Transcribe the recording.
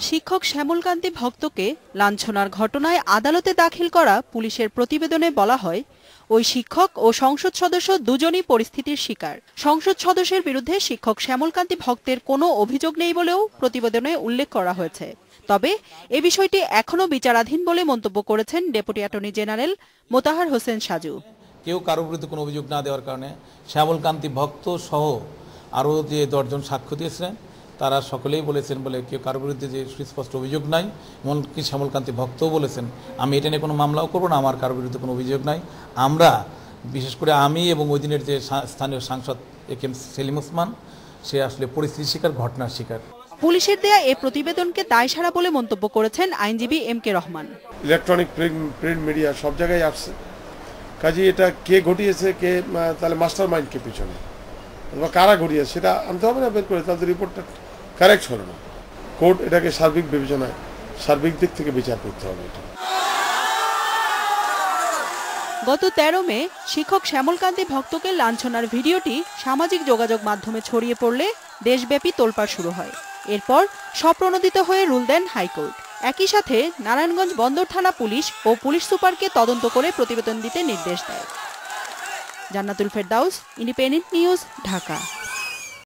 শিক্ষক শ্যামলকান্তি ভক্তকে লাঞ্ছনার ঘটনায় আদালতে দাখিল করা পুলিশের প্রতিবেদনে বলা হয়, ওই শিক্ষক ও সংসদ সদস্য দুজনই পরিস্থিতির শিকার। সংসদ সদস্যের বিরুদ্ধে শিক্ষক শ্যামলকান্তি ভক্তের কোনো অভিযোগ নেই বলেও প্রতিবেদনে উল্লেখ করা হয়েছে। তবে এ বিষয়টি এখনো বিচারাধীন বলে মন্তব্য করেছেন deputy attorney general Motahar Hossain Saju. কেউ কারোর বিরুদ্ধে কোনো অভিযোগ না দেওয়ার কারণে শ্যামলকান্তি ভক্ত সহ আরও যে 10 জন সাক্ষ্য দিয়েছিলেন তারা সকলেই বলেছেন বলে কেউ কারোর বিরুদ্ধে যে সুস্পষ্ট অভিযোগ নাই, এমনকি শ্যামলকান্তি ভক্তও বলেছেন আমি এটা নিয়ে কোনো মামলাও করবো না, আমার কারোর বিরুদ্ধে কোনো অভিযোগ নাই। আমরা বিশেষ করে আমি এবং ওই দিনের যে স্থানীয় সাংসদ একেএম সেলিম ওসমান, সে আসলে পরিস্থিতির শিকার, ঘটনার শিকার। পুলিশের দেয়া এ প্রতিবেদনকে দায়সারা বলে মন্তব্য করেছেন আইনজীবী MK. Rahman. Electronic print media সব জায়গায় আসছে, কাজে এটা কে ঘটিয়েছে, কে তাহলে মাস্টার মাইন্ড কে পিছনে অথবা কারা ঘটিয়েছে সেটা আনতে হবে না বের করে, তাদের রিপোর্টটা কারেক্ট হলো না। কোর্ট এটাকে সার্বিক বিবেচনায় সার্বিক দিক থেকে বিচার করতে হবে। এটা গত 13 মে শিক্ষক শ্যামলকান্তি ভক্তকে লাঞ্ছনার ভিডিওটি সামাজিক যোগাযোগ মাধ্যমে ছড়িয়ে পড়লে দেশব্যাপী তোলপাড় শুরু হয়। এরপর স্বপ্রণোদিত হয়ে রুল দেন হাইকোর্ট। একই সাথে নারায়ণগঞ্জ বন্দর থানা পুলিশ ও পুলিশ সুপারকে তদন্ত করে প্রতিবেদন দিতে নির্দেশ দেয়। জান্নাতুল ফেরদাউস, ইন্ডিপেন্ডেন্ট নিউজ, ঢাকা।